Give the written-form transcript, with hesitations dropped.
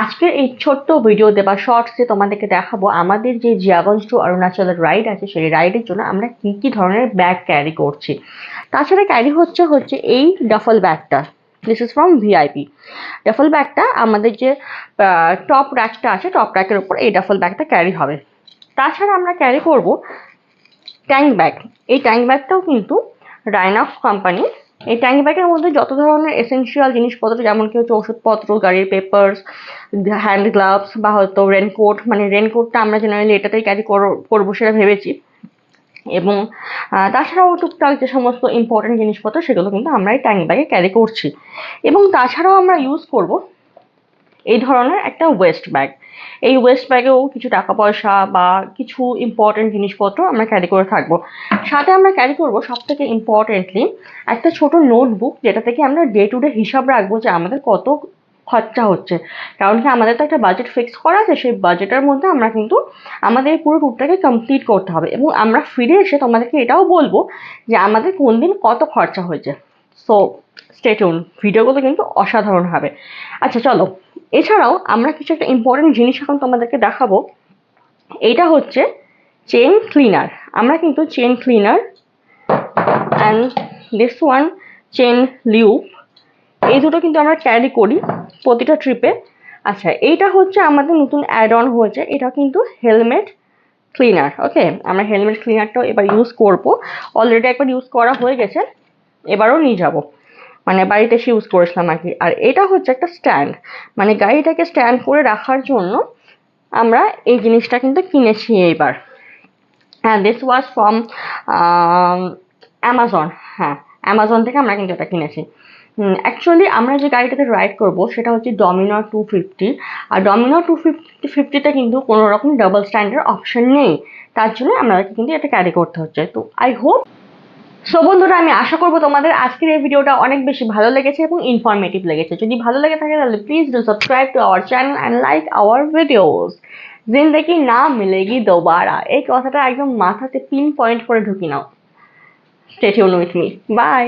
আজকের এই ছোট্ট ভিডিওতে বা শর্টসে তোমাদেরকে দেখাবো আমাদের যে জিয়াগঞ্জ টু অরুণাচলের রাইড আছে সেই রাইডের জন্য আমরা কি কি ধরনের ব্যাগ ক্যারি করছি। তাছাড়া ক্যারি হচ্ছে এই ডাফল ব্যাগটা। This is from VIP. Duffel ব্যাগটা আমাদের যে টপ র্যাকটা আছে, টপ র্যাকের উপর এই ডাফল ব্যাগটা ক্যারি হবে। তাছাড়া আমরা ক্যারি করব ট্যাঙ্ক ব্যাগ। এই ট্যাঙ্ক ব্যাগটাও কিন্তু রাইনক্স কোম্পানি। এই ট্যাঙ্ক ব্যাগের মধ্যে যত ধরনের এসেনশিয়াল জিনিসপত্র, যেমন কি হচ্ছে ওষুধপত্র, গাড়ির পেপারস, হ্যান্ড গ্লাভস বা হয়তো রেনকোট, মানে রেনকোটটা আমরা জেনারেলি এটাতেই ক্যারি করবো সেটা ভেবেছি। এবং তাছাড়াও টুকটাক যে সমস্ত ইম্পর্টেন্ট জিনিসপত্র সেগুলো কিন্তু আমরা এই ট্যাঙ্ক ব্যাগে ক্যারি করছি। এবং তাছাড়াও আমরা ইউজ করব এই ধরনের একটা ওয়েস্ট ব্যাগ। এই ওয়েস্ট ব্যাগেও কিছু টাকা পয়সা বা কিছু ইম্পর্টেন্ট জিনিসপত্র আমরা ক্যারি করে থাকবো। সাথে আমরা ক্যারি করবো সব থেকে ইম্পর্টেন্টলি একটা ছোট নোটবুক, যেটা থেকে আমরা ডে টু ডে হিসাব রাখবো যে আমাদের কত খরচা হচ্ছে। কারণ কি আমাদের তো একটা বাজেট ফিক্স করা আছে, সেই বাজেটের মধ্যে আমরা কিন্তু আমাদের পুরো ট্যুরটাকে কমপ্লিট করতে হবে। এবং আমরা ফিরে এসে তোমাদেরকে এটাও বলবো যে আমাদের কোন দিন কত খরচা হয়েছে। সো স্টে টিউন, ভিডিওগুলো কিন্তু অসাধারণ হবে। আচ্ছা চলো, এছাড়াও আমরা কিছু একটা ইম্পর্টেন্ট জিনিস এখন তোমাদেরকে দেখাবো। এইটা হচ্ছে চেন ক্লিনার। আমরা কিন্তু chain cleaner and this one chain lube, এই দুটো কিন্তু আমরা ক্যারি করি প্রতিটা ট্রিপে। আচ্ছা, এইটা হচ্ছে আমাদের নতুন অ্যাড অন হয়েছে, এটা কিন্তু হেলমেট ক্লিনার। ওকে, আমরা হেলমেট ক্লিনারটাও এবার ইউজ করব। অলরেডি একবার ইউজ করা হয়ে গেছে, এবারও নিয়ে যাব, মানে বাড়িতে এসে ইউজ করেছিলাম আর কি। আর এটা হচ্ছে একটা স্ট্যান্ড, মানে গাড়িটাকে স্ট্যান্ড করে রাখার জন্য আমরা এই জিনিসটা কিন্তু কিনেছি এইবার। হ্যাঁ, দিস ওয়াজ ফ্রম অ্যামাজন। হ্যাঁ, অ্যামাজন থেকে আমরা কিন্তু এটা কিনেছি। অ্যাকচুয়ালি আমরা যে গাড়িটাতে রাইড করব সেটা হচ্ছে ডমিনার 250। আর ডমিনার 250তে কিন্তু কোনো রকম ডাবল স্ট্যান্ডের অপশন নেই, তার জন্য আমাদেরকে কিন্তু এটা ক্যারি করতে হচ্ছে। তো আই হোপ সো বন্ধুরা, আমি আশা করবো তোমাদের আজকের এই ভিডিওটা অনেক বেশি ভালো লেগেছে এবং ইনফরমেটিভ লেগেছে। যদি ভালো লেগে থাকে তাহলে please do subscribe to our channel and like our videos. Zindagi Na Milegi Dobara, এই কথাটা একদম মাথাতে পিন পয়েন্ট করে ঢুকি নাও। Stay tune with me, by.